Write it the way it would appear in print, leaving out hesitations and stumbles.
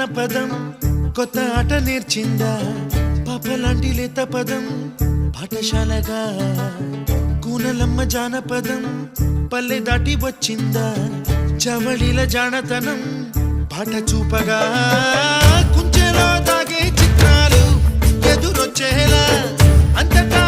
జానపదం కొత్త ఆట నేర్చిందా పాపలాంటి లేత పదం పాఠశాలగా కూనలమ్మ జానపదం పల్లె దాటి వచ్చిందా చవళిల జానతనం పాట చూపగా కుంచెలో తాగే చిత్రాలు ఎదురొచ్చేలా అంతటా